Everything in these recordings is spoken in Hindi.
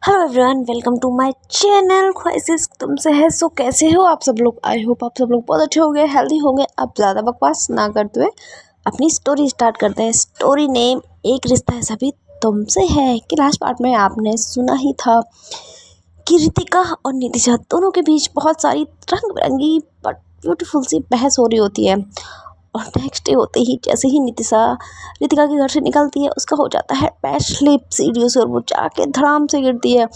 Hello everyone, welcome to my channel ख्वाहिश तुमसे है। सो कैसे हो आप सब लोग? आई होप आप सब लोग बहुत अच्छे होंगे, हेल्दी होंगे। अब ज़्यादा बकवास ना करते हुए अपनी स्टोरी स्टार्ट करते हैं। स्टोरी नेम एक रिश्ता ऐसा भी तुमसे है कि लास्ट पार्ट में आपने सुना ही था कि रितिका और नितिशा दोनों के बीच बहुत सारी रंग बिरंगी बट ब्यूटीफुल सी बहस हो रही होती है। और नेक्स्ट डे होते ही जैसे ही नितिशा रितिका के घर से निकलती है, उसका हो जाता है पैर स्लिप सीढ़ियों से और वो जाके धड़ाम से गिरती है।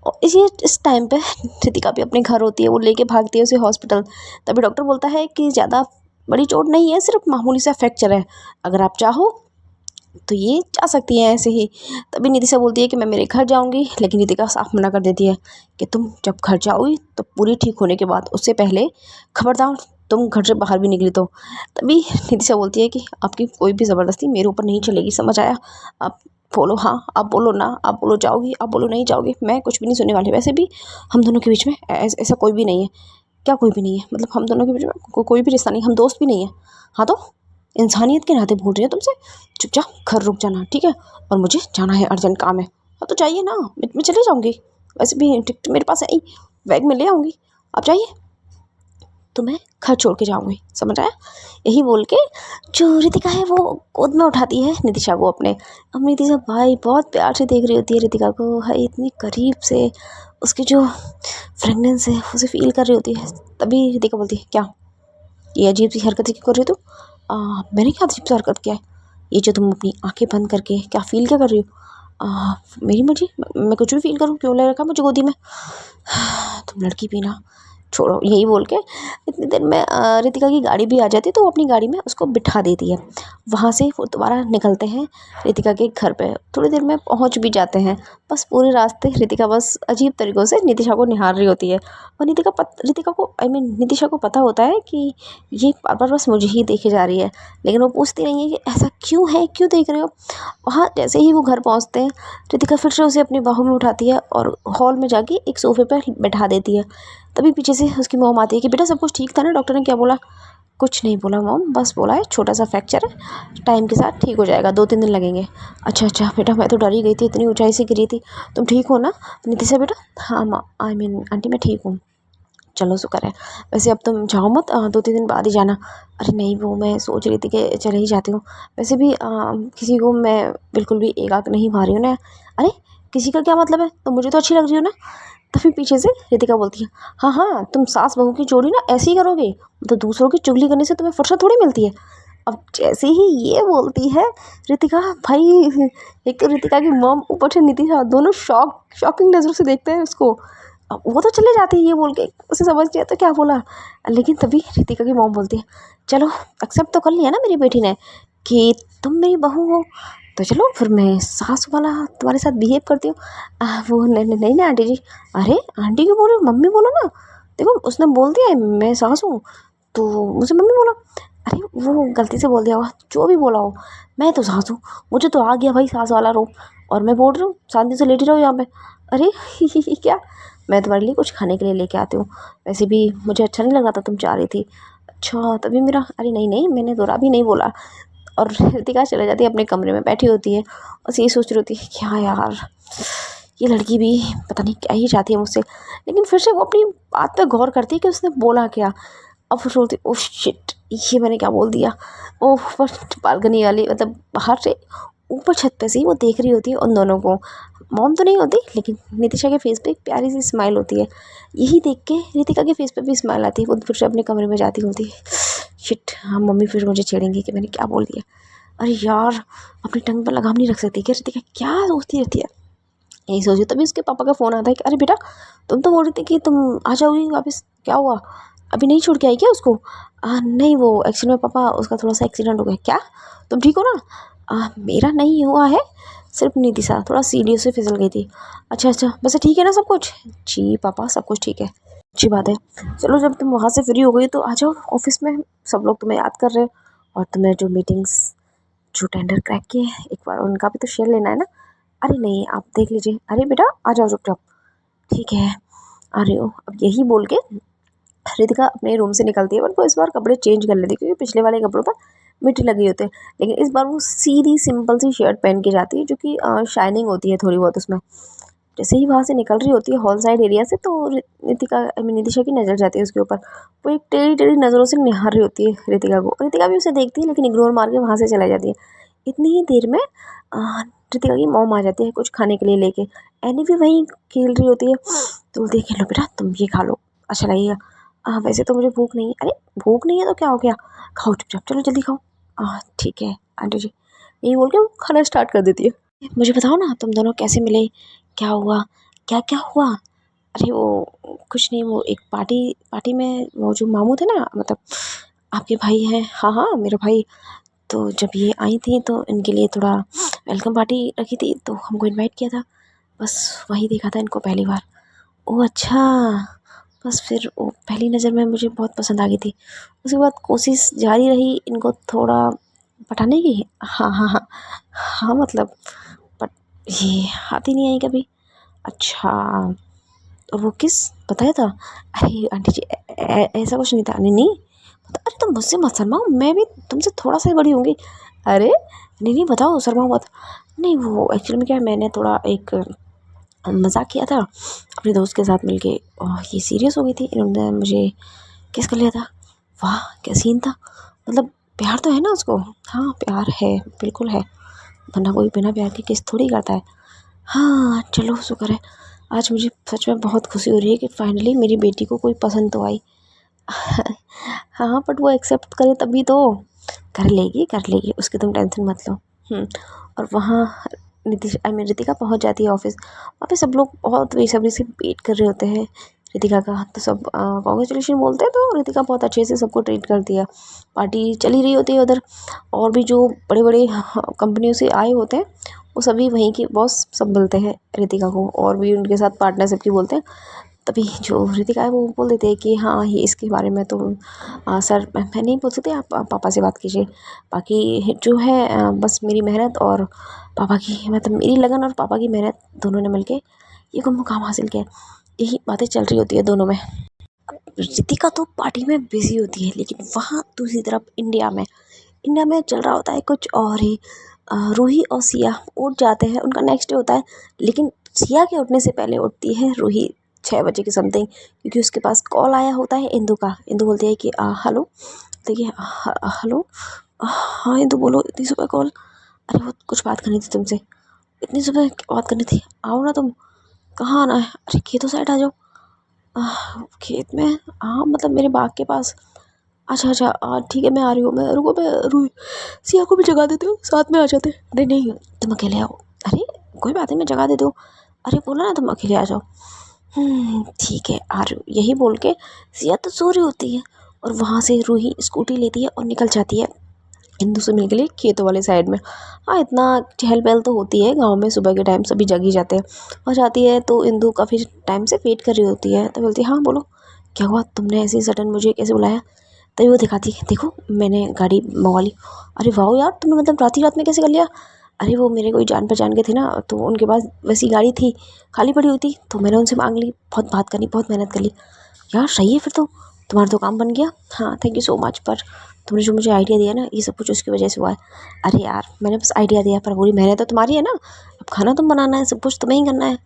और इस टाइम पे रितिका भी अपने घर होती है, वो लेके भागती है उसे हॉस्पिटल। तभी डॉक्टर बोलता है कि ज़्यादा बड़ी चोट नहीं है, सिर्फ मामूली सा फ्रैक्चर है, अगर आप चाहो तो ये जा सकती है ऐसे ही। तभी नितिशा बोलती है कि मैं मेरे घर जाऊंगी, लेकिन रितिका साफ मना कर देती है कि तुम जब घर जाओगी तो पूरी ठीक होने के बाद, उससे पहले खबरदार तुम घर से बाहर भी निकली तो। तभी नितिशा बोलती है कि आपकी कोई भी ज़बरदस्ती मेरे ऊपर नहीं चलेगी, समझ आया? आप बोलो हाँ, आप बोलो ना, आप बोलो जाओगी, आप बोलो नहीं जाओगी, मैं कुछ भी नहीं सुनने वाली। वैसे भी हम दोनों के बीच में ऐसा कोई भी नहीं है। क्या कोई भी नहीं है? मतलब हम दोनों के बीच में कोई भी रिश्ता नहीं, हम दोस्त भी नहीं है। हाँ तो इंसानियत के नाते बोल रही है तुमसे, चुपचाप घर रुक जाना, ठीक है? और मुझे जाना है, अर्जेंट काम है। हाँ तो जाइए ना, मैं चले जाऊँगी। वैसे भी टिकट मेरे पास है ही, बैग में ले आऊँगी, आप जाइए। तो मैं घर छोड़ के जाऊँगी, समझ आया? यही बोल के जो रितिका है वो गोद में उठाती है नितिशा को अपने। अब नितिशा भाई बहुत प्यार से देख रही होती है रितिका को, हाय इतनी करीब से उसकी जो फ्रेगनेंस है उसे फील कर रही होती है। तभी रितिका बोलती है, क्या ये अजीब सी हरकतें क्यों कर रही हो तुम? मैंने क्या अजीब सी हरकत किया है? ये जो तुम अपनी आंखें बंद करके क्या फील क्या कर रही हो? मेरी मर्जी, मैं कुछ भी फील करूँ, क्यों ले रखा मुझे गोदी में? तुम लड़की भी ना, छोड़ो। यही बोल के इतनी देर में रितिका की गाड़ी भी आ जाती है, तो वो अपनी गाड़ी में उसको बिठा देती है। वहाँ से वो दोबारा निकलते हैं रितिका के घर पे। थोड़ी देर में पहुँच भी जाते हैं। बस पूरे रास्ते रितिका बस अजीब तरीक़ों से नितिशा को निहार रही होती है। और रितिका को नितिशा को पता होता है कि ये बार बार बस मुझे ही देखे जा रही है, लेकिन वो पूछती नहीं है कि ऐसा क्यों है, क्यों देख रहे हो। वहाँ जैसे ही वो घर पहुँचते हैं, रितिका फिर से उसे अपनी बाहों में उठाती है और हॉल में जाके एक सोफे पर बैठा देती है। तभी पीछे से उसकी मॉम आती है कि बेटा सब कुछ ठीक था ना, डॉक्टर ने क्या बोला? कुछ नहीं बोला मॉम, बस बोला है छोटा सा फ्रैक्चर है, टाइम के साथ ठीक हो जाएगा, 2-3 दिन लगेंगे। अच्छा अच्छा बेटा, मैं तो डर ही गई थी, इतनी ऊंचाई से गिरी थी। तुम ठीक हो ना नितिशा बेटा? हाँ माँ, आंटी मैं ठीक हूँ। चलो शुक्र है। वैसे अब तुम जाओ मत, 2-3 दिन बाद ही जाना। अरे नहीं, वो मैं सोच रही थी कि चले ही जाती हूँ। वैसे भी किसी को मैं बिल्कुल भी एक आंख नहीं मारी हूँ ना। अरे किसी का क्या मतलब है, तो मुझे तो अच्छी लग रही हो ना। तभी पीछे से रितिका बोलती है, हाँ हाँ, तुम सास बहू की जोड़ी ना ऐसे ही करोगे, तो दूसरों की चुगली करने से तुम्हें फुर्सत थोड़ी मिलती है। अब जैसे ही ये बोलती है रितिका, भाई एक तो रितिका की मॉम, ऊपर से नितिशा, दोनों शॉकिंग नज़रों से देखते हैं उसको। अब वो तो चले जाती है ये बोल के, उसे समझ नहीं आता क्या बोला। लेकिन तभी रितिका की मॉम बोलती है, चलो एक्सेप्ट तो कर लिया ना मेरी बेटी ने कि तुम मेरी बहू हो, तो चलो फिर मैं सास वाला तुम्हारे साथ बिहेव करती हूँ। वो नहीं ना आंटी जी। अरे आंटी क्यों बोल रहे हो, मम्मी बोलो ना। देखो उसने बोल दिया है मैं सास हूँ, तो मुझे मम्मी बोलो। अरे वो गलती से बोल दिया होगा, जो भी बोला हो, मैं तो सास हूँ, मुझे तो आ गया भाई सास वाला रोब। और मैं बोल रही हूँ शांति से लेटी रहो यहाँ पे। अरे क्या, मैं तुम्हारे लिए कुछ खाने के लिए लेके आती हूँ, वैसे भी मुझे अच्छा नहीं लगा था, तुम चाह रही थी। अच्छा तभी मेरा, अरे नहीं नहीं, मैंने दोरा भी नहीं बोला। और रितिका चले जाती है, अपने कमरे में बैठी होती है और यही सोच रही होती है, क्या यार ये लड़की भी पता नहीं क्या ही चाहती है मुझसे। लेकिन फिर से वो अपनी बात पे गौर करती है कि उसने बोला क्या। अब फिर सोचती, ओह शिट, ये मैंने क्या बोल दिया। ओह, पर बालकनी वाली, मतलब बाहर से ऊपर छत पे से ही वो देख रही होती है उन दोनों को। मॉम तो नहीं होती, लेकिन नितिशा के फेस पे एक प्यारी सी स्माइल होती है। यही देख के रितिका के फेस पे भी स्माइल आती है। वो फिर से अपने कमरे में जाती होती है। शिट, हाँ मम्मी फिर मुझे छेड़ेंगी कि मैंने क्या बोल दिया। अरे यार, अपनी टंग पर लगाम नहीं रख सकती क्या रितिका? क्या सोचती रहती है, यही सोची। तभी उसके पापा का फ़ोन आता है कि अरे बेटा, तुम तो बोल रही थी कि तुम आ जाओगी वापस, क्या हुआ? अभी नहीं छोड़ के आई क्या उसको? नहीं, वो एक्चुअली में पापा उसका थोड़ा सा एक्सीडेंट हो गया। क्या, तुम ठीक हो ना? मेरा नहीं हुआ है, सिर्फ नितिशा थोड़ा सीढ़ियों से फिसल गई थी। अच्छा अच्छा, वैसे ठीक है ना सब कुछ? जी पापा सब कुछ ठीक है। अच्छी बात है। चलो जब तुम वहाँ से फ्री हो गई तो आ जाओ ऑफिस में, सब लोग तुम्हें याद कर रहे हैं। और तुम्हें जो मीटिंग्स, जो टेंडर क्रैक किए हैं, एक बार उनका भी तो शेयर लेना है ना। अरे नहीं, आप देख लीजिए। अरे बेटा आ जाओ चुपचाप, ठीक है आ रही हो। अब यही बोल के रितिका अपने रूम से निकलती है, बट वो इस बार कपड़े चेंज कर लेती है क्योंकि पिछले वाले कपड़ों पर मिट्टी लगी होती है। लेकिन इस बार वो सीधी सिंपल सी शर्ट पहन के जाती है, जो कि शाइनिंग होती है थोड़ी बहुत उसमें। जैसे ही वहाँ से निकल रही होती है हॉल साइड एरिया से, तो रितिका नितिशा की नज़र जाती है उसके ऊपर। वो एक टेढ़ी टेढ़ी नज़रों से निहार रही होती है रितिका को। रितिका भी उसे देखती है लेकिन इग्नोर मार के वहाँ से चला जाती है। इतनी ही देर में रितिका की मॉम आ जाती है कुछ खाने के लिए लेके। एनी भी वहीं खेल रही होती है, तो बोलती है खेलो बेटा, तुम ये खा लो, अच्छा लगेगा। वैसे तो मुझे भूख नहीं है। अरे भूख नहीं है तो क्या हो गया, खाओ चुपचाप, चलो जल्दी खाओ। ठीक है आंटी जी, यही बोल के वो खाना स्टार्ट कर देती है। मुझे बताओ ना तुम दोनों कैसे मिले, क्या हुआ, क्या क्या हुआ। अरे वो कुछ नहीं, वो एक पार्टी पार्टी में वो जो मामू थे ना, मतलब आपके भाई हैं, हाँ हाँ मेरे भाई, तो जब ये आई थी तो इनके लिए थोड़ा वेलकम पार्टी रखी थी, तो हमको इनवाइट किया था, बस वही देखा था इनको पहली बार। ओह अच्छा, बस फिर वो पहली नज़र में मुझे बहुत पसंद आ गई थी। उसके बाद कोशिश जारी रही इनको थोड़ा पटाने की। हाँ हाँ हाँ हाँ, मतलब बट ये आती नहीं आई कभी। अच्छा, और वो किस बताया था। अरे आंटी जी ऐसा कुछ नहीं था। नहीं नहीं अरे तुम मुझसे मत शर्माओ, मैं भी तुमसे थोड़ा सा ही बड़ी होंगी। अरे नहीं नहीं बताओ, शर्माओ मत। नहीं वो एक्चुअली में क्या है, मैंने थोड़ा एक मजाक किया था अपने दोस्त के साथ मिलके, और ये सीरियस हो गई थी, इन्होंने मुझे किस कर लिया था। वाह क्या सीन था, मतलब प्यार तो है ना उसको। हाँ प्यार है, बिल्कुल है, वरना कोई बिना प्यार के किस थोड़ी करता है। हाँ चलो शुक्र है, आज मुझे सच में बहुत खुशी हो रही है कि फाइनली मेरी बेटी को कोई पसंद तो आई। हाँ बट वो एक्सेप्ट करे तभी तो। कर लेगी उसकी तुम टेंशन मत लो। और वहाँ नीतिश आई मीन रितिका पहुँच जाती है ऑफिस। वहाँ पे सब लोग बहुत बेसब्री से वेट कर रहे होते हैं रितिका का, तो सब कॉन्ग्रेचुलेशन बोलते हैं, तो रितिका बहुत अच्छे से सबको ट्रीट करती है। पार्टी चली रही होती है उधर, और भी जो बड़े बड़े कंपनियों से आए होते हैं वो सभी वहीं के बॉस सब बोलते हैं रितिका को, और भी उनके साथ पार्टनरशिप की बोलते हैं। तभी जो रितिका है वो बोल देते हैं कि हाँ ये इसके बारे में तो सर मैं नहीं बोल सकती, आप पापा से बात कीजिए। बाकी जो है बस मेरी मेहनत और पापा की, मतलब मेरी लगन और पापा की मेहनत दोनों ने मिलके ये मुकाम हासिल किया। यही बातें चल रही होती है दोनों में। रितिका तो पार्टी में बिजी होती है, लेकिन वहाँ दूसरी तरफ इंडिया में चल रहा होता है कुछ और ही। रूही और सिया उठ जाते हैं, उनका नेक्स्ट डे होता है, लेकिन सिया के उठने से पहले उठती है रूही 6 बजे की समथिंग, क्योंकि उसके पास कॉल आया होता है इंदू का। इंदू बोलती है कि हेलो, देखिए हेलो, हाँ इंदू बोलो, इतनी सुबह कॉल। अरे वो कुछ बात करनी थी तुमसे। इतनी सुबह क्या बात करनी थी, आओ ना तुम। कहाँ आना है, अरे खेतों साइड आ जाओ। खेत में, हाँ मतलब मेरे बाग के पास। अच्छा अच्छा ठीक है मैं आ रही हूँ, मैं रुको, मैं रूही सिया को भी जगा देती हूँ, साथ में आ जाते। अरे नहीं तुम अकेले आओ। अरे कोई बात नहीं मैं जगा देती हूँ। अरे बोला ना तुम अकेले आ जाओ। ठीक है आ रही हूँ, यही बोल के सिया तो सो रही होती है, और वहाँ से रूही स्कूटी लेती है और निकल जाती है इंदू से मिलने के लिए खेतों वाले साइड में। हाँ इतना चहल पहल तो होती है गांव में, सुबह के टाइम सभी जग ही जाते हैं। और जाती है तो इंदू काफ़ी टाइम से वेट कर रही होती है, तो बोलती है हाँ बोलो क्या हुआ, तुमने ऐसे सडन मुझे कैसे बुलाया। तभी वो दिखाती है, देखो मैंने गाड़ी मंगवा ली। अरे वाह यार तुमने मतलब रात ही रात में कैसे कर लिया। अरे वो मेरे कोई जान पहचान के थे ना, तो उनके पास वैसी गाड़ी थी, खाली पड़ी हुई थी, तो मैंने उनसे मांग ली। बहुत बात करनी, बहुत मेहनत कर ली यार, सही है फिर तो, तुम्हारा तो काम बन गया। हाँ थैंक यू सो मच, पर तुमने जो मुझे आइडिया दिया ना, ये सब कुछ उसकी वजह से हुआ है। अरे यार मैंने बस आइडिया दिया, पर पूरी मेहनत तो तुम्हारी है ना, अब खाना तुम बनाना है, सब कुछ तुम्हें ही करना है।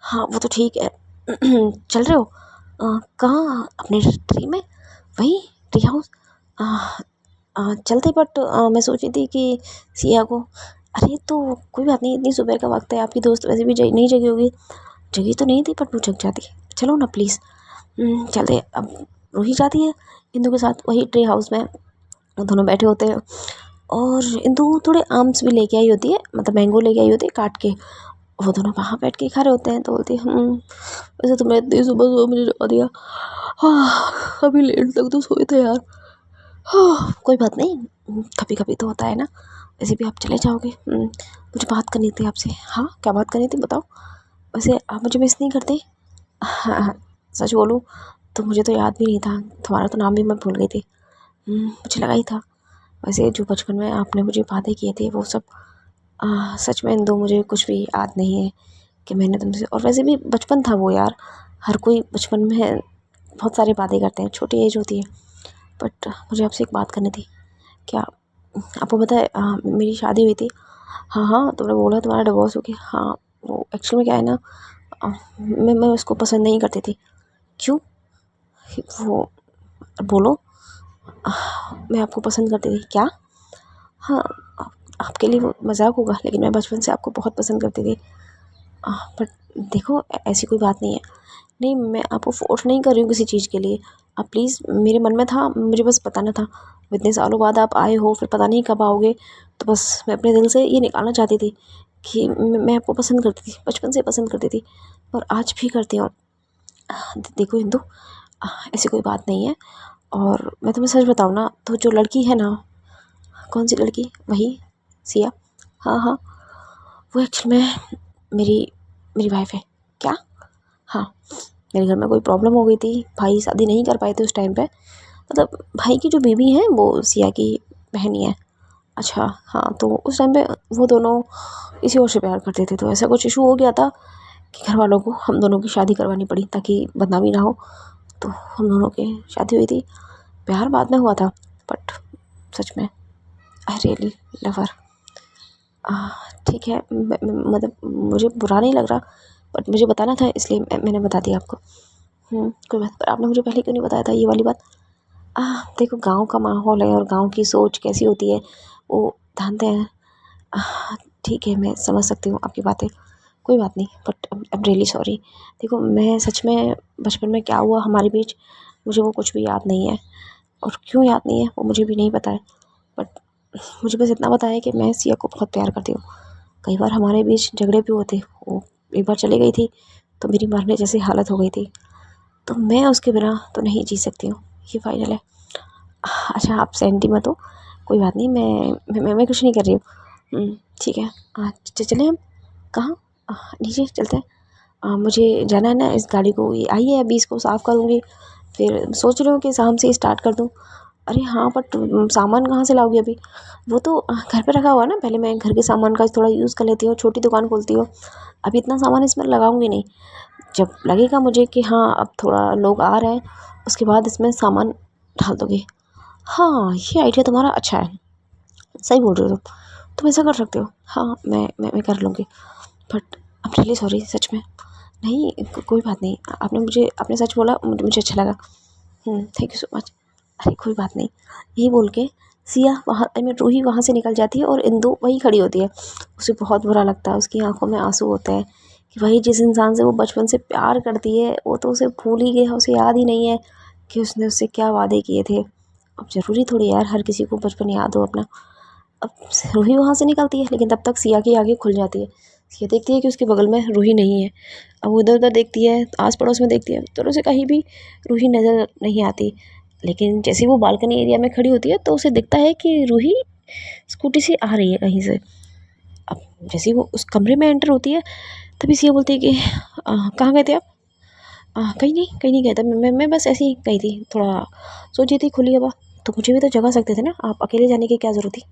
हाँ वो तो ठीक है। चल रहे हो कहाँ, अपने ट्री में, वही ट्री हाउस। चलते, बट मैं सोच रही थी कि सिया को। अरे तो कोई बात नहीं, इतनी सुबह का वक्त है, आपकी दोस्त वैसे भी नहीं जगी होगी। जगी तो नहीं थी बट वो जग जाती। चलो ना प्लीज़। चलते। अब रूही जाती है इंदू के साथ वही ट्री हाउस में, वो दोनों बैठे होते हैं, और इंदू थोड़े आम्स भी लेके आई होती है, मतलब मैंगो लेके आई होती है काट के। वो दोनों वहाँ बैठ के खा रहे होते हैं, तो बोलती है वैसे तुमने इतनी सुबह सुबह मुझे जगा दिया। हाँ अभी लेट तक तो सोए थे यार। हाँ कोई बात नहीं, कभी कभी तो होता है ना। वैसे भी आप चले जाओगे। मुझे बात करनी थी आपसे। हाँ क्या बात करनी थी बताओ। वैसे आप मुझे मिस नहीं करते। हाँ हाँ, सच बोलूँ तो मुझे तो याद भी नहीं था, तुम्हारा तो नाम भी मैं भूल गई थी। मुझे लगा ही था। वैसे जो बचपन में आपने मुझे बातें किए थे वो सब सच में दो मुझे कुछ भी याद नहीं है कि मैंने तुमसे। और वैसे भी बचपन था वो यार, हर कोई बचपन में बहुत सारी बातें करते हैं, छोटी एज होती है। बट मुझे आपसे एक बात करनी थी। क्या आपको पता है मेरी शादी हुई थी। हाँ हाँ तुमने बोला तुम्हारा डिवोर्स हो गया। हाँ वो एक्चुअली में क्या है ना, मैं उसको पसंद नहीं करती थी। क्यों? वो बोलो। मैं आपको पसंद करती थी क्या? हाँ, आपके लिए वो मजाक होगा, लेकिन मैं बचपन से आपको बहुत पसंद करती थी। बट देखो, ऐसी कोई बात नहीं है। नहीं, मैं आपको फोर्स नहीं कर रही हूँ किसी चीज़ के लिए। आप प्लीज़, मेरे मन में था, मुझे बस बताना था। इतने सालों बाद आप आए हो, फिर पता नहीं कब आओगे, तो बस मैं अपने दिल से ये निकालना चाहती थी कि मैं आपको पसंद करती थी, बचपन से पसंद करती थी और आज भी करती हूँ। देखो इंदु, ऐसी कोई बात नहीं है। और मैं तुम्हें सच बताऊँ ना, तो जो लड़की है ना, कौन सी लड़की? वही सिया। हाँ हाँ, वो एक्चुअल में मेरी मेरी वाइफ है। क्या? हाँ, मेरे घर में कोई प्रॉब्लम हो गई थी, भाई शादी नहीं कर पाए थे उस टाइम पे। मतलब भाई की जो बेबी है वो सिया की बहन ही है। अच्छा हाँ, तो उस टाइम पे वो दोनों किसी और से प्यार करते थे, तो ऐसा कुछ इशू हो गया था कि घर वालों को हम दोनों की शादी करवानी पड़ी ताकि बदनामी ना हो। तो हम दोनों की शादी हुई थी। प्यार बाद में हुआ था, बट सच में आई रियली लव हर। ठीक है, मतलब मुझे बुरा नहीं लग रहा, बट मुझे बताना था इसलिए मैंने बता दिया आपको। कोई बात, पर आपने मुझे पहले क्यों नहीं बताया था ये वाली बात? देखो, गांव का माहौल है और गांव की सोच कैसी होती है वो जानते हैं। ठीक है, मैं समझ सकती हूँ आपकी बातें, कोई बात नहीं, but I am really sorry. देखो, मैं सच में बचपन में क्या हुआ हमारे बीच, मुझे वो कुछ भी याद नहीं है, और क्यों याद नहीं है वो मुझे भी नहीं पता है। बट मुझे बस इतना पता है कि मैं सिया को बहुत प्यार करती हूँ। कई बार हमारे बीच झगड़े भी होते। वो एक बार चली गई थी तो मेरी मरने जैसी हालत हो गई थी, तो मैं उसके बिना तो नहीं जी सकती हूँ, ये फाइनल है। अच्छा, आप सेंटी मत हो, कोई बात नहीं, मैं कुछ नहीं कर रही हूँ। ठीक है, चले हम कहाँ? नीचे चलते हैं। मुझे जाना है ना, इस गाड़ी को ये आई है अभी, इसको साफ़ करूँगी, फिर सोच रही हूँ कि शाम से ही स्टार्ट कर दूँ। अरे हाँ, बट सामान कहाँ से लाओगी अभी? वो तो घर पे रखा हुआ है ना, पहले मैं घर के सामान का थोड़ा यूज़ कर लेती हूँ, छोटी दुकान खोलती हूँ। अभी इतना सामान इसमें लगाऊंगी नहीं, जब लगेगा मुझे कि हाँ अब थोड़ा लोग आ रहे हैं, उसके बाद इसमें सामान डाल दोगे। हाँ, ये आइडिया तुम्हारा अच्छा है, सही बोल रहे हो तुम ऐसा कर सकते हो। हाँ, मैं कर लूँगी, but I am really sorry, सच में। नहीं, कोई बात नहीं, आपने सच बोला, मुझे अच्छा लगा। Thank you so much. अरे कोई बात नहीं, यही बोल के सिया वहाँ, आई मीन रूही वहाँ से निकल जाती है और इंदु वहीं खड़ी होती है। उसे बहुत बुरा लगता है, उसकी आंखों में आंसू होते हैं कि वही जिस इंसान से वो बचपन से प्यार करती है वो तो उसे भूल ही गया, उसे याद ही नहीं है कि उसने उससे क्या वादे किए थे। अब ज़रूरी थोड़ी यार हर किसी को बचपन याद हो अपना। अब रूही वहाँ से निकलती है, लेकिन तब तक सिया की आगे खुल जाती है। सिया देखती है कि उसके बगल में रूही नहीं है। अब उधर उधर देखती है, आस पड़ोस में देखती है, तो उसे कहीं भी रूही नज़र नहीं आती। लेकिन जैसे वो बालकनी एरिया में खड़ी होती है तो उसे दिखता है कि रूही स्कूटी से आ रही है कहीं से। अब जैसे ही वो उस कमरे में एंटर होती है, तभी सिया बोलती है कि कहाँ गए थे आप? कहीं नहीं गया था, मैं बस ऐसे ही गई थी, थोड़ा सोची थी खुली हवा, तो मुझे भी तो जगा सकते थे ना, आप अकेले जाने की क्या ज़रूरत थी?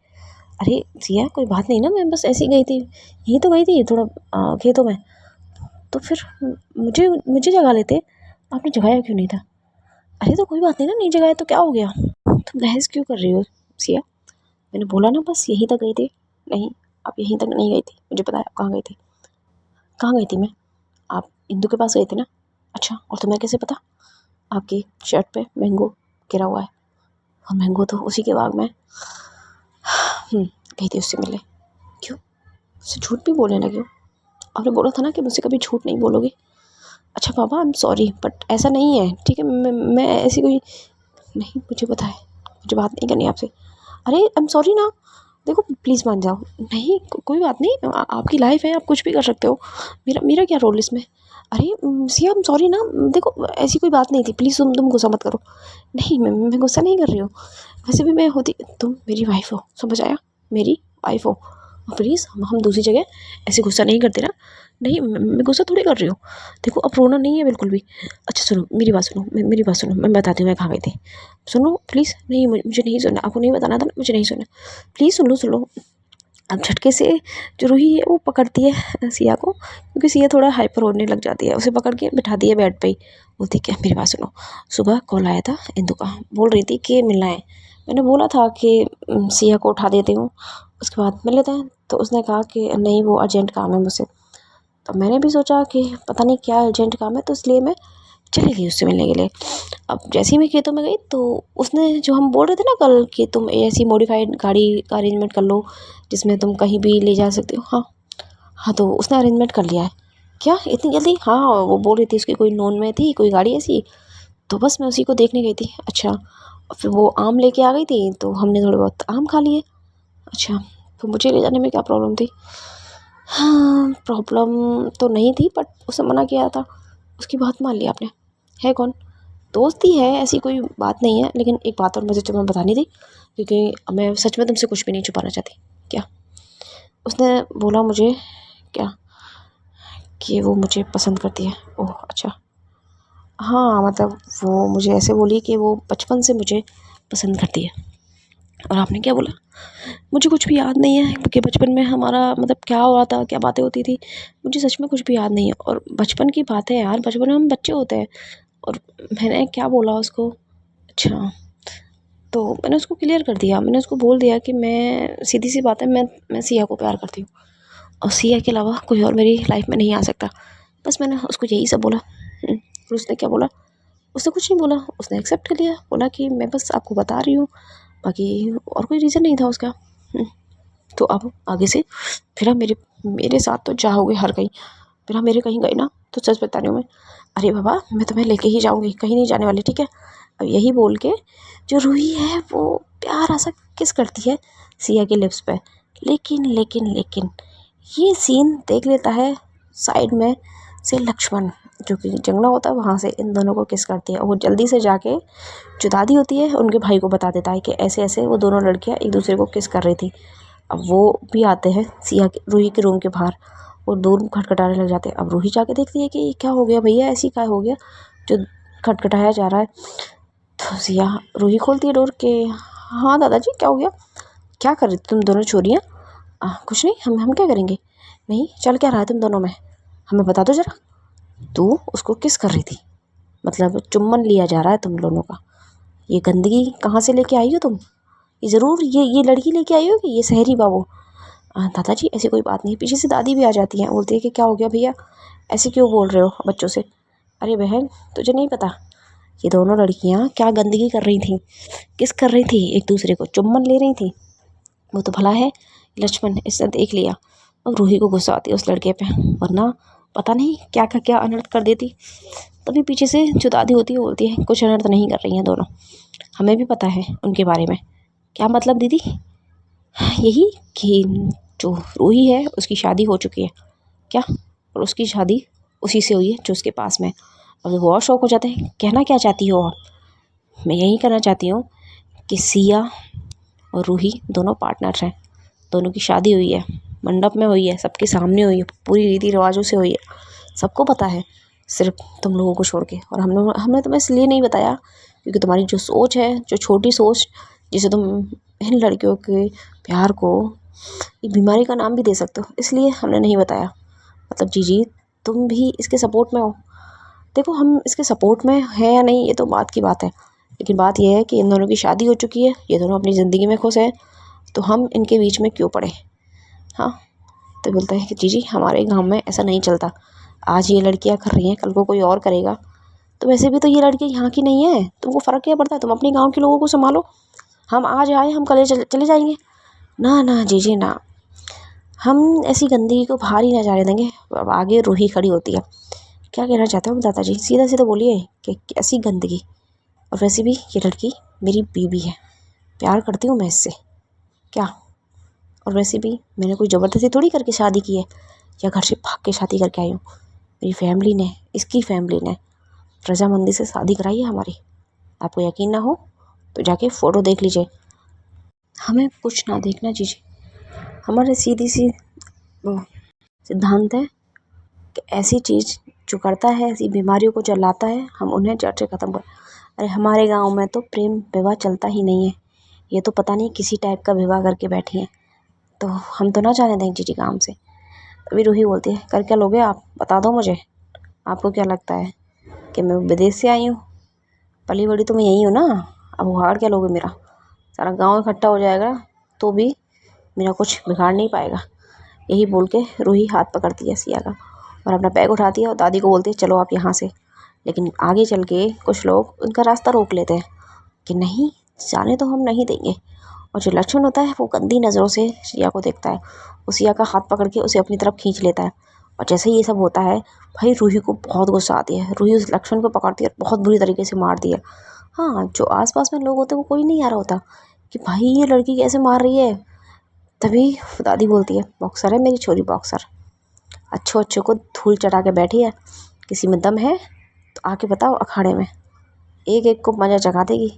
अरे सिया, कोई बात नहीं ना, मैं बस ऐसे ही गई थी, यहीं तो गई थी थोड़ा खेतों में। तो फिर मुझे मुझे जगा लेते, आपने जगाया क्यों नहीं था? अरे तो कोई बात नहीं ना, नहीं जगाया तो क्या हो गया? तुम बहस क्यों कर रही हो सिया? मैंने बोला ना बस यहीं तक गई थी। नहीं, आप यहीं तक नहीं गई थी, मुझे पता है आप कहाँ गई थी। कहाँ गई थी मैं? आप इंदु के पास गई थी ना? अच्छा, और तुम्हें कैसे पता? आपकी शर्ट पे मैंगो गिरा हुआ है, और मैंगो तो उसी के बाग में। गई थी उससे मिलने। क्यों? उससे झूठ भी बोलने लगी हो? आपने बोला था ना कि मुझसे कभी झूठ नहीं बोलोगे। अच्छा पापा, आई एम सॉरी, बट ऐसा नहीं है, ठीक है? मैं ऐसी कोई नहीं, मुझे पता है, मुझे बात नहीं करनी आपसे। अरे आई एम सॉरी ना, देखो प्लीज़ मान जाओ। नहीं, कोई बात नहीं, आपकी लाइफ है, आप कुछ भी कर सकते हो, मेरा मेरा क्या रोल इसमें? अरे सिया, आई एम सॉरी ना, देखो ऐसी कोई बात नहीं थी, प्लीज़ तुम गुस्सा मत करो। नहीं, मैं गुस्सा नहीं कर रही हूँ, वैसे भी मैं होती, तुम मेरी वाइफ हो, समझ आया? मेरी वाइफ हो, प्लीज़ हम दूसरी जगह ऐसे गुस्सा नहीं करते ना। नहीं, मैं गुस्सा थोड़ी कर रही हूँ, देखो अब रोना नहीं है बिल्कुल भी। अच्छा सुनो, मेरी बात सुनो, मेरी बात सुनो, मैं बताती हूँ मैं कहाँ गई थी। सुनो प्लीज़। नहीं, मुझे नहीं सुनना, आपको नहीं बताना था ना, मुझे नहीं सुनना, प्लीज़ सुन लो सुन लो। अब झटके से जो रूही है वो पकड़ती है सिया को, क्योंकि सिया थोड़ा हाइपर होने लग जाती है, उसे पकड़ के बिठाती है बेड पे ही। बोलती क्या, मेरी बात सुनो, सुबह कॉल आया था इंदु का, बोल रही थी कि मिलना है। मैंने बोला था कि सिया को उठा देती हूँ, उसके बाद मिल लेते हैं, तो उसने कहा कि नहीं वो अर्जेंट काम है मुझसे। तो मैंने भी सोचा कि पता नहीं क्या अर्जेंट काम है, तो इसलिए मैं चली गई उससे मिलने के लिए। अब जैसे ही मैं खेतों में गई तो उसने, जो हम बोल रहे थे ना कल कि तुम ऐसी मॉडिफाइड गाड़ी का अरेंजमेंट कर लो जिसमें तुम कहीं भी ले जा सकते हो, हाँ हाँ, तो उसने अरेंजमेंट कर लिया है। क्या इतनी जल्दी? हाँ, वो बोल रही थी उसकी कोई नोन में थी कोई गाड़ी ऐसी, तो बस मैं उसी को देखने गई थी। अच्छा, और फिर वो आम लेके आ गई थी तो हमने थोड़े बहुत आम खा लिए। अच्छा, तो मुझे ले जाने में क्या प्रॉब्लम थी? हाँ, प्रॉब्लम तो नहीं थी, बट उसे मना किया था, उसकी बात मान ली आपने। है कौन? दोस्त ही है, ऐसी कोई बात नहीं है। लेकिन एक बात और मुझे तुम्हें बतानी थी, क्योंकि मैं सच में तुमसे कुछ भी नहीं छुपाना चाहती। क्या? उसने बोला मुझे क्या कि वो मुझे पसंद करती है। ओह अच्छा, हाँ मतलब वो मुझे ऐसे बोली कि वो बचपन से मुझे पसंद करती है। और आपने क्या बोला? मुझे कुछ भी याद नहीं है कि बचपन में हमारा मतलब क्या हुआ था, क्या बातें होती थी, मुझे सच में कुछ भी याद नहीं है। और बचपन की बात है यार, बचपन में हम बच्चे होते हैं। और मैंने क्या बोला उसको? अच्छा, तो मैंने उसको क्लियर कर दिया, मैंने उसको बोल दिया कि मैं, सीधी सी बात है, मैं सिया को प्यार करती हूँ और सिया के अलावा कोई और मेरी लाइफ में नहीं आ सकता। बस मैंने उसको यही सब बोला। फिर उसने क्या बोला? उसने कुछ नहीं बोला, उसने एक्सेप्ट कर लिया, बोला कि मैं बस आपको बता रही हूँ, बाकी और कोई रीज़न नहीं था उसका। तो अब आगे से फिर आप मेरे मेरे साथ तो जाओगे हर कहीं, फिर आप मेरे कहीं गए ना तो सच बता रही हूँ मैं, अरे बाबा मैं तुम्हें लेके ही जाऊँगी, कहीं नहीं जाने वाली, ठीक है? अब यही बोल के जो रूही है वो प्यारा सा किस करती है सिया के लिप्स पे। लेकिन लेकिन लेकिन ये सीन देख लेता है साइड में से लक्ष्मण, जो कि जंगला होता है, वहाँ से इन दोनों को किस करती है। और वो जल्दी से जाके जो दादी होती है उनके भाई को बता देता है कि ऐसे ऐसे वो दोनों लड़कियाँ एक दूसरे को किस कर रही थी। अब वो भी आते हैं सिया के, रूही के रूम के बाहर, और दूर खटखटाने लग जाते हैं। अब रूही जाके देखती है कि क्या हो गया भैया, ऐसी क्या हो गया जो खटखटाया जा रहा है। तो सिया, रूही खोलती है डोर के, हाँ दादाजी क्या हो गया, क्या कर रही थी तुम दोनों छोरियाँ? कुछ नहीं, हम क्या करेंगे, नहीं चल क्या रहा है तुम दोनों में, हमें बता दो ज़रा। तू उसको किस कर रही थी, मतलब चुम्बन लिया जा रहा है तुम दोनों का, ये गंदगी कहाँ से लेके आई हो तुम? ये ज़रूर ये लड़की लेके आई हो कि ये सहरी बाबू? दादाजी ऐसी कोई बात नहीं। पीछे से दादी भी आ जाती हैं, बोलती है कि क्या हो गया भैया, ऐसे क्यों बोल रहे हो बच्चों से? अरे बहन तुझे नहीं पता ये दोनों लड़कियाँ क्या गंदगी कर रही थी, किस कर रही थी, एक दूसरे को चुम्बन ले रही थी। वो तो भला है लक्ष्मण, इसने देख लिया। अब रूही को गुस्सा आती है उस लड़के पे, वरना पता नहीं क्या क्या क्या अनर्थ कर देती। तभी पीछे से जो दादी होती है बोलती है कुछ अनर्थ नहीं कर रही हैं दोनों, हमें भी पता है उनके बारे में। क्या मतलब दीदी? यही कि जो रूही है उसकी शादी हो चुकी है क्या, और उसकी शादी उसी से हुई है जो उसके पास में। अब वो और शौक हो जाते हैं, कहना क्या चाहती हो आप? मैं यही कहना चाहती हूँ कि सिया और रूही दोनों पार्टनर हैं, दोनों की शादी हुई है, मंडप में हुई है, सबके सामने हुई है, पूरी रीति रिवाजों से हुई है, सबको पता है, सिर्फ तुम लोगों को छोड़ के। और हमने तुम्हें इसलिए नहीं बताया क्योंकि तुम्हारी जो सोच है, जो छोटी सोच, जिसे तुम इन लड़कियों के प्यार को एक बीमारी का नाम भी दे सकते हो, इसलिए हमने नहीं बताया। मतलब जी तुम भी इसके सपोर्ट में हो। देखो हम इसके सपोर्ट में है या नहीं ये तो बात की बात है, लेकिन बात यह है कि इन दोनों की शादी हो चुकी है, ये दोनों अपनी ज़िंदगी में खुश है, तो हम इनके बीच में क्यों पड़े? हाँ, तो बोलता है कि जी हमारे गांव में ऐसा नहीं चलता, आज ये लड़कियां कर रही हैं कल को कोई और करेगा, तो वैसे भी तो ये लड़की यहाँ की नहीं है, तुमको फ़र्क क्या पड़ता है, तुम अपने गांव के लोगों को संभालो, हम आज आए हम कल चले जाएंगे। ना ना जी ना, हम ऐसी गंदगी को बाहर ही ना जाने देंगे। अब आगे रूही खड़ी होती है, क्या कहना चाहते हो दादाजी, सीधा सीधा बोलिए कि कैसी गंदगी, और वैसे भी ये लड़की मेरी बीवी है, प्यार करती हूँ मैं इससे, क्या? और वैसे भी मैंने कोई ज़बरदस्ती थोड़ी करके शादी की है या घर से भाग के शादी करके आई हूँ। मेरी फैमिली ने, इसकी फैमिली ने रजामंदी से शादी कराई है हमारी। आपको यकीन ना हो तो जाके फ़ोटो देख लीजिए। हमें कुछ ना देखना चाहिए, हमारे सीधी सी वो सिद्धांत है कि ऐसी चीज़ जो करता है, ऐसी बीमारियों को जो लाता है, हम उन्हें जड़ से ख़त्म कर। अरे हमारे गांव में तो प्रेम विवाह चलता ही नहीं है, ये तो पता नहीं किसी टाइप का विवाह करके बैठी हैं, तो हम तो ना जाने देंगे जी काम से। अभी रूही बोलती है कर क्या लोगे आप, बता दो मुझे, आपको क्या लगता है कि मैं विदेश से आई हूँ, पली बड़ी तो मैं यहीं हूँ ना, अब उखाड़ क्या लोगे मेरा, सारा गांव इकट्ठा हो जाएगा तो भी मेरा कुछ बिगाड़ नहीं पाएगा। यही बोल के रूही हाथ पकड़ती है सिया का और अपना बैग उठाती है और दादी को बोलती है चलो आप यहाँ से। लेकिन आगे चल के कुछ लोग उनका रास्ता रोक लेते हैं कि नहीं, जाने तो हम नहीं देंगे। और जो लक्ष्मण होता है वो गंदी नज़रों से सिया को देखता है। वो सिया का हाथ पकड़ के उसे अपनी तरफ खींच लेता है। और जैसे ही ये सब होता है भाई रूही को बहुत गुस्सा आती है। रूही उस लक्ष्मण को पकड़ती है और बहुत बुरी तरीके से मार दी है। हाँ, जो आसपास में लोग होते हैं वो कोई नहीं आ रहा होता कि भाई ये लड़की कैसे मार रही है। तभी दादी बोलती है बॉक्सर है मेरी छोरी, बॉक्सर अच्छो अच्छो को धूल चटा के बैठी है, किसी में दम है तो आके बताओ अखाड़े में, एक एक को मजा जगा देगी।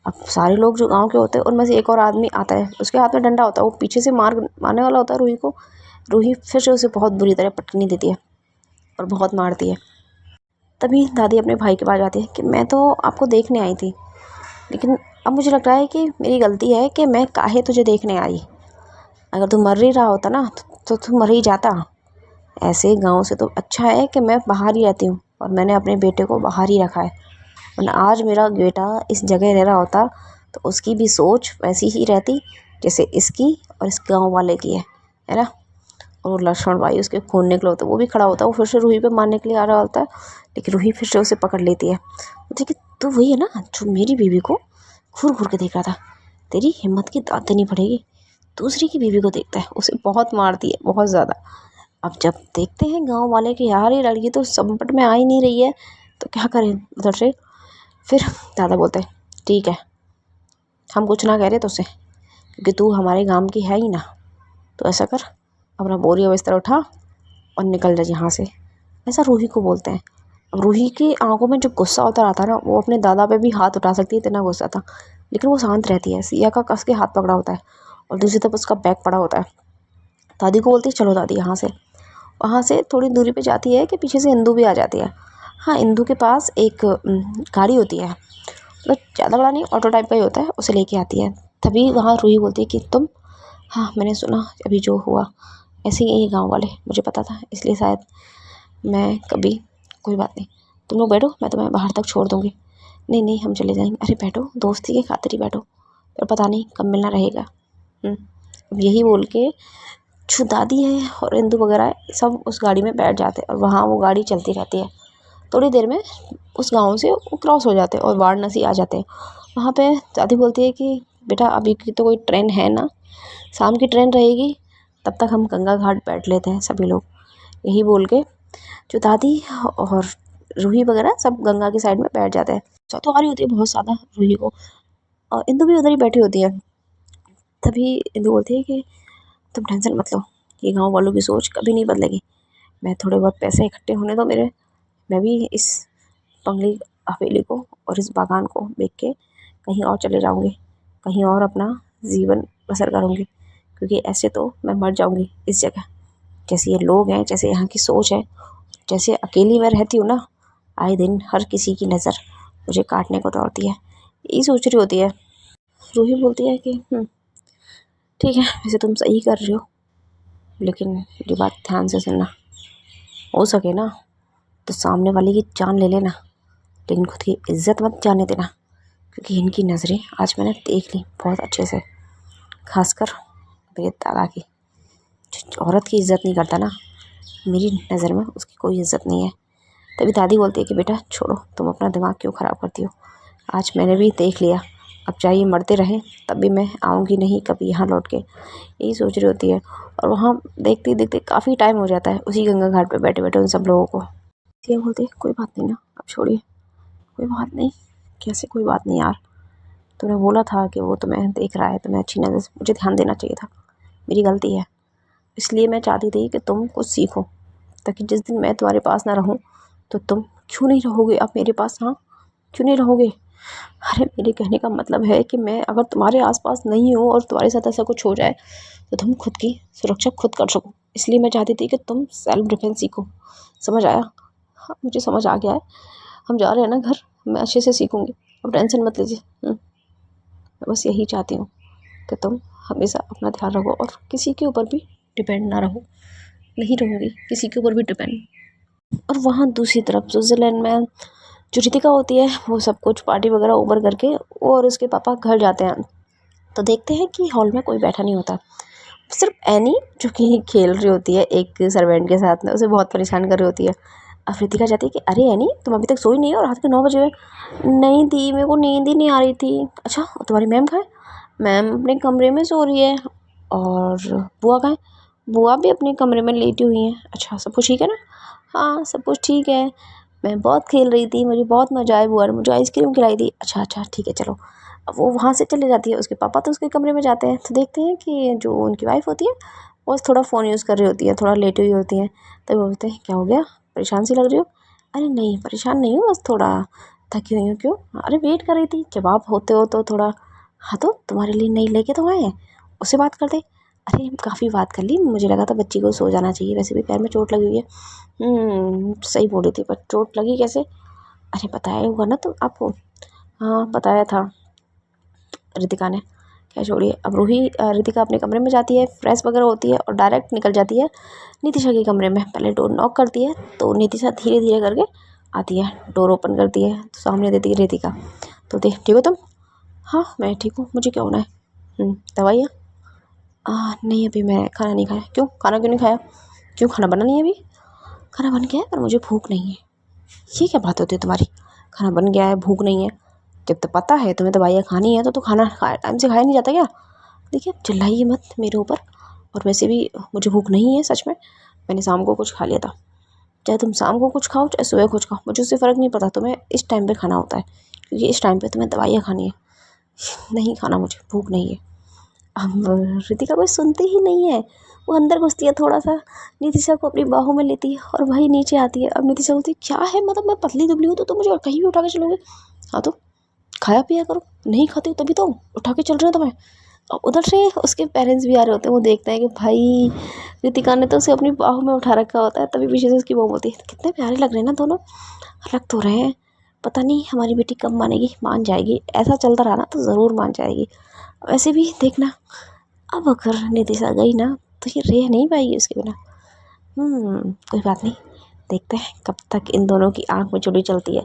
अब सारे लोग जो गांव के होते हैं उनमें से एक और आदमी आता है, उसके हाथ में डंडा होता है, वो पीछे से मारने वाला होता है रूही को। रूही फिर से उसे बहुत बुरी तरह पटकनी देती है और बहुत मारती है। तभी दादी अपने भाई के पास जाती है कि मैं तो आपको देखने आई थी, लेकिन अब मुझे लग रहा है कि मेरी गलती है कि मैं काहे तुझे देखने आई। अगर तू मर ही रहा होता ना तो तू मर ही जाता। ऐसे गांव से तो अच्छा है कि मैं बाहर ही रहती हूँ और मैंने अपने बेटे को बाहर ही रखा है। वरना आज मेरा बेटा इस जगह रह रहा होता तो उसकी भी सोच वैसी ही रहती जैसे इसकी और इस गांव वाले की है ना। और लक्ष्मण भाई उसके खून निकला होता है, वो भी खड़ा होता है, वो फिर से रूही पे मारने के लिए आ रहा होता है, लेकिन रूही फिर से उसे पकड़ लेती है। देखिए तू वही है ना जो मेरी बीवी को घूर घूर के देख रहा था, तेरी हिम्मत की दाद देनी पड़ेगी। दूसरी की बीवी को देखता है, उसे बहुत मारती है, बहुत ज़्यादा। अब जब देखते हैं गांव वाले कि यार ये लड़की तो संकट में आ ही नहीं रही है तो क्या करें उधर से। फिर दादा बोलते हैं ठीक है, हम कुछ ना कह रहे तो उसे, क्योंकि तू हमारे गांव की है ही ना, तो ऐसा कर अपना बोरी बिस्तर उठा और निकल जा यहाँ से। ऐसा रूही को बोलते हैं। अब रूही की आंखों में जब गुस्सा उतर आता है ना, वो अपने दादा पे भी हाथ उठा सकती है, इतना गुस्सा था, लेकिन वो शांत रहती है। सिया का कस के हाथ पकड़ा होता है और दूसरी तरफ उसका बैग पड़ा होता है। दादी को बोलती है चलो दादी यहाँ से। वहाँ से थोड़ी दूरी पे जाती है कि पीछे से इंदू भी आ जाती है। हाँ, इंदू के पास एक गाड़ी होती है, मतलब ज़्यादा बड़ा नहीं, ऑटो टाइप का ही होता है, उसे लेके आती है। तभी वहाँ रूही बोलती है कि तुम, हाँ मैंने सुना अभी जो हुआ, ऐसे ही ये गाँव वाले, मुझे पता था, इसलिए शायद मैं कभी, कोई बात नहीं, तुम लोग बैठो, मैं तुम्हें बाहर तक छोड़ दूँगी। नहीं नहीं हम चले जाएंगे। अरे बैठो, दोस्ती के खातिर ही बैठो, पर पता नहीं कब मिलना रहेगा। अब यही बोल के जो दादी है और इंदू वगैरह है सब उस गाड़ी में बैठ जाते हैं और वहाँ वो गाड़ी चलती रहती है। थोड़ी देर में उस गांव से वो क्रॉस हो जाते हैं और वाराणसी आ जाते हैं। वहाँ पे दादी बोलती है कि बेटा अभी की तो कोई ट्रेन है ना, शाम की ट्रेन रहेगी, तब तक हम गंगा घाट बैठ लेते हैं सभी लोग। यही बोल के जो दादी और रूही वगैरह सब गंगा की साइड में बैठ जाते हैं। तो आ रही होती है बहुत ज़्यादा रूही को, और इंदू भी उधर ही बैठी होती है। तभी इंदू बोलती है कि तुम टेंशन मत लो, ये गांव वालों की सोच कभी नहीं बदलेगी। मैं थोड़े बहुत पैसे इकट्ठे होने दो मेरे, मैं भी इस बंगली हवेली को और इस बागान को बेच के कहीं और चले जाऊंगी, कहीं और अपना जीवन बसर करूंगी, क्योंकि ऐसे तो मैं मर जाऊंगी इस जगह। जैसे ये लोग हैं, जैसे यहाँ की सोच है, जैसे अकेली मैं रहती हूँ ना, आए दिन हर किसी की नज़र मुझे काटने को दौड़ती है, यही सोच रही होती है। रूही बोलती है कि ठीक है, वैसे तुम सही कर रही हो, लेकिन मेरी बात ध्यान से सुनना, हो सके ना तो सामने वाले की जान ले लेना, लेकिन खुद की इज्जत मत जाने देना, क्योंकि इनकी नज़रें आज मैंने देख ली बहुत अच्छे से, खासकर मेरे दादा की। जो औरत की इज्जत नहीं करता ना, मेरी नज़र में उसकी कोई इज्जत नहीं है। तभी दादी बोलती है कि बेटा छोड़ो, तुम अपना दिमाग क्यों ख़राब करती हो, आज मैंने भी देख लिया, अब चाहिए मरते रहें तब भी मैं आऊँगी नहीं कभी यहाँ लौट के, यही सोच रही होती है। और वहाँ देखते देखते काफ़ी टाइम हो जाता है उसी गंगा घाट पे बैठे बैठे उन सब लोगों को। ये बोलते हैं कोई बात नहीं ना, अब छोड़िए, कोई बात नहीं। कैसे कोई बात नहीं यार, तूने बोला था कि वो तुम्हें देख रहा है, तुम्हें अच्छी नज़र से, मुझे ध्यान देना चाहिए था, मेरी गलती है, इसलिए मैं चाहती थी कि तुम कुछ सीखो, ताकि जिस दिन मैं तुम्हारे पास ना रहूँ तो तुम क्यों नहीं रहोगे अब मेरे पास। हाँ, क्यों नहीं रहोगे। अरे मेरे कहने का मतलब है कि मैं अगर तुम्हारे आसपास नहीं हूँ और तुम्हारे साथ ऐसा कुछ हो जाए तो तुम खुद की सुरक्षा खुद कर सको, इसलिए मैं चाहती थी कि तुम सेल्फ डिफेंस सीखो। समझ आया। हाँ मुझे समझ आ गया है, हम जा रहे हैं ना घर, मैं अच्छे से सीखूँगी, अब टेंशन मत लीजिए। मैं बस यही चाहती हूँ कि तुम हमेशा अपना ध्यान रखो और किसी के ऊपर भी डिपेंड ना रहो। नहीं रहूँगी किसी के ऊपर भी डिपेंड। और वहाँ दूसरी तरफ स्विट्ज़रलैंड में जो रितिका होती है वो सब कुछ पार्टी वगैरह ओवर करके वो और उसके पापा घर जाते हैं, तो देखते हैं कि हॉल में कोई बैठा नहीं होता। सिर्फ एनी जो कि खेल रही होती है एक सर्वेंट के साथ में, उसे बहुत परेशान कर रही होती है। अब रितिका जाती है कि अरे एनी तुम अभी तक सोई नहीं हो और रात के 9 बजे हुए। नहीं दी, मेरे को नींद ही नहीं आ रही थी। अच्छा तुम्हारी मैम कहाँ है? मैम अपने कमरे में सो रही है। और बुआ कहाँ है? बुआ भी अपने कमरे में लेटी हुई हैं। अच्छा सब कुछ ठीक है ना? हाँ सब कुछ ठीक है। मैं बहुत खेल रही थी, मुझे बहुत मज़ा आया, बुआ ने मुझे आइसक्रीम खिलाई थी। अच्छा अच्छा ठीक है चलो। अब वो वहाँ से चले जाती है, उसके पापा तो उसके कमरे में जाते हैं तो देखते हैं कि जो उनकी वाइफ होती है वो बस थोड़ा फ़ोन यूज़ कर रही होती है, थोड़ा लेटी हुई होती है। तो वो बोलते हैं क्या हो गया, परेशान सी लग रही हो? अरे नहीं परेशान नहीं हूँ, बस थोड़ा थकी हुई हूँ। क्यों? अरे वेट कर रही थी, जब आप होते हो तो थोड़ा। हाँ तो तुम्हारे लिए नहीं लेके तो आए हैं, उससे बात करते। अरे काफ़ी बात कर ली, मुझे लगा था बच्ची को सो जाना चाहिए, वैसे भी पैर में चोट लगी हुई है। सही बोली थी, पर चोट लगी कैसे? अरे बताया होगा ना तो आपको। हाँ बताया था रितिका ने। क्या छोड़िए, अब रूही रितिका अपने कमरे में जाती है, फ्रेश वगैरह होती है और डायरेक्ट निकल जाती है नितिशा के कमरे में। पहले डोर नॉक करती है तो नितिशा धीरे धीरे करके आती है, डोर ओपन करती है तो सामने देती है रितिका। तो देख ठीक हो तुम? हाँ मैं ठीक हूँ, मुझे क्या होना है? दवाइयाँ? नहीं अभी मैं खाना नहीं खाया। क्यों खाना क्यों नहीं खाया? क्यों खाना बना नहीं है अभी? खाना बन गया है पर मुझे भूख नहीं है। ये क्या बात होती है तुम्हारी, खाना बन गया है भूख नहीं है? जब तक पता है तुम्हें दवाइयाँ खानी है तो खाना टाइम से खाया नहीं जाता क्या? देखिए अब चिल्लाइए मत मेरे ऊपर। और वैसे भी मुझे भूख नहीं है सच में, मैंने शाम को कुछ खा लिया था। चाहे तुम शाम को कुछ खाओ चाहे सुबह कुछ खाओ, मुझे उससे फ़र्क नहीं पड़ता, तुम्हें इस टाइम पे खाना होता है क्योंकि इस टाइम पे तुम्हें दवाइयाँ खानी है। नहीं खाना, मुझे भूख नहीं है। अब रितिका कोई सुनती ही नहीं है, वो अंदर घुसती है थोड़ा सा, नितिशा को अपनी बाहों में लेती है और वही नीचे आती है। अब नितिशा बोलती है क्या है, मतलब मैं पतली दुबली हूँ तो तुम मुझे कहीं भी उठा के चलोगे? हाँ तो खाया पिया करो, नहीं खाते हो तभी तो उठा के चल रहे हो तुम्हें। और उधर से उसके पेरेंट्स भी आ रहे होते हैं, वो देखते हैं कि भाई रितिका ने तो उसे अपनी बाहों में उठा रखा होता है, तभी पीछे से उसकी बहू बोलती है कितने प्यारे लग रहे हैं ना दोनों, लग तो रहे हैं। पता नहीं हमारी बेटी कब मानेगी, मान जाएगी, ऐसा चलता रहा ना तो ज़रूर मान जाएगी। वैसे भी देखना, अब अगर नितिशा गई ना तो ये रह नहीं पाएगी उसके बिना। कोई बात नहीं, देखते हैं कब तक इन दोनों की आंख में चुड़ी चलती है,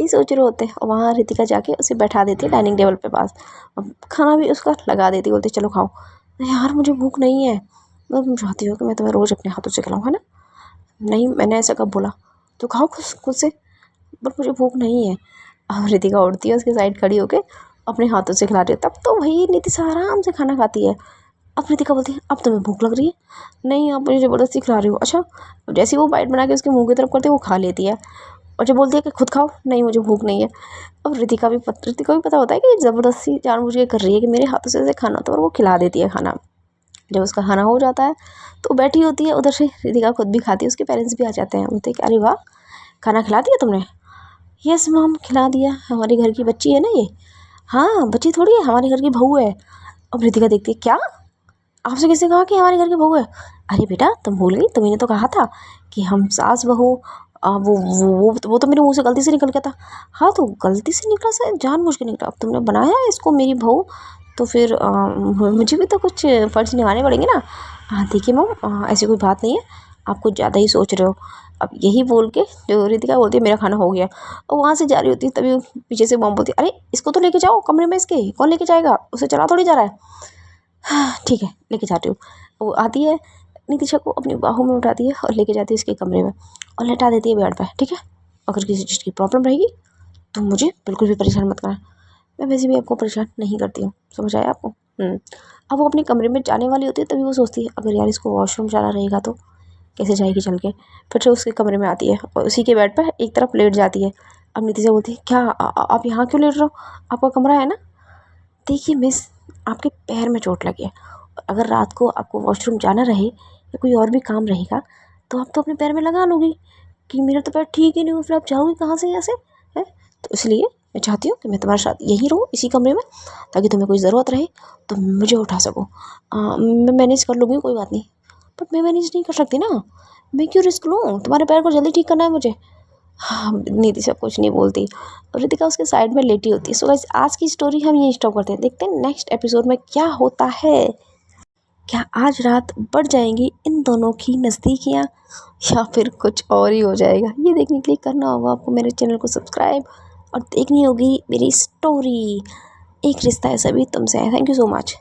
ये सोच रहे होते हैं। और वहाँ रितिका जाके उसे बैठा देती है डाइनिंग टेबल पे पास, और खाना भी उसका लगा देती, बोलती चलो खाओ। यार मुझे भूख नहीं है। मैं तुम चाहती हो कि मैं तुम्हें रोज़ अपने हाथों से खिलाऊँ, है ना? नहीं मैंने ऐसा कब बोला, तो खाओ खुद खुद से, बट मुझे भूख नहीं है। अब रितिका उठती है उसके साइड खड़ी होके अपने हाथों से खिला रही है, तब तो वही नितिशा आराम से खाना खाती है। अब रितिका बोलती है अब तुम्हें भूख लग रही है? नहीं आप मुझे ज़बरदस्ती खिला रही हो। अच्छा, जैसे ही वो बाइट बना के उसके मुंह की तरफ करती है वो खा लेती है और जब बोलती है कि खुद खाओ, नहीं मुझे भूख नहीं है। अब रितिका भी पता होता है कि ज़बरदस्ती जानबूझ के कर रही है कि मेरे हाथों से खाना, तो और वो खिला देती है खाना। जब उसका खाना हो जाता है तो बैठी होती है उधर से, रितिका खुद भी खाती है, उसके पेरेंट्स भी आ जाते हैं, बोलते हैं कि अरे वाह खाना खिला दिया तुमने? यस मॉम खिला दिया, हमारे घर की बच्ची है ना ये। हाँ बच्ची थोड़ी है, हमारे घर की बहू है। अब रितिका देखती है क्या, आपसे किसने कहा कि हमारे घर की बहू है? अरे बेटा तुम भूल गई, तुम्हें तो कहा था कि हम सास बहू। वो तो मेरे मुंह से गलती से निकल गया था। हाँ तो गलती से निकला से जानबूझ के निकला, अब तुमने बनाया इसको मेरी बहू तो फिर मुझे भी तो कुछ फ़र्ज़ निभाने पड़ेंगे ना। हाँ देखिए मम ऐसी कोई बात नहीं है, आप कुछ ज़्यादा ही सोच रहे हो। अब यही बोल के जो रितिका बोलती है मेरा खाना हो गया, और वहाँ से जा रही होती है तभी पीछे से मॉम बोलती है अरे इसको तो लेके जाओ कमरे में, इसके कौन लेके जाएगा, उसे चला थोड़ी जा रहा है। हाँ ठीक है लेके जाती हूँ। वो आती है, नितिशा को अपनी बाहों में उठाती है और लेके जाती है उसके कमरे में और लेटा देती है बेड पर। ठीक है, अगर किसी चीज़ की प्रॉब्लम रहेगी तो मुझे बिल्कुल भी परेशान मत करना, मैं वैसे भी आपको परेशान नहीं करती हूँ, समझ आया आपको? अब वो अपने कमरे में जाने वाली होती है तभी वो सोचती है अगर यार इसको वॉशरूम जाना रहेगा तो कैसे जाएगी चल के। फिर से उसके कमरे में आती है और उसी के बेड पर एक तरफ लेट जाती है। अब नितिशा बोलती है क्या आप यहाँ क्यों लेट रहे हो, आपका कमरा है ना? देखिए मिस, आपके पैर में चोट लगी है, अगर रात को आपको वॉशरूम जाना रहे या कोई और भी काम रहेगा तो आप तो अपने पैर में लगा लोगी कि मेरा तो पैर ठीक ही नहीं हुआ, फिर आप जाओगी कहाँ से यहाँ से, है? तो इसलिए मैं चाहती हूँ कि मैं तुम्हारे साथ यहीं रहूँ इसी कमरे में, ताकि तुम्हें कोई ज़रूरत रहे तो मुझे उठा सको। मैं मैनेज कर लूँगी कोई बात नहीं, बट मैं मैनेज नहीं कर सकती ना, मैं क्यों रिस्क लूँ, तुम्हारे पैर को जल्दी ठीक करना है मुझे। हाँ नितिशा कुछ नहीं बोलती और रितिका उसके साइड में लेटी होती है। सो गाइस आज की स्टोरी हम यहीं स्टॉप करते हैं, देखते हैं नेक्स्ट एपिसोड में क्या होता है। क्या आज रात बढ़ जाएंगी इन दोनों की नज़दीकियाँ या फिर कुछ और ही हो जाएगा, ये देखने के लिए करना होगा आपको मेरे चैनल को सब्सक्राइब और देखनी होगी मेरी स्टोरी एक रिश्ता है सभी तुमसे। Thank you so much.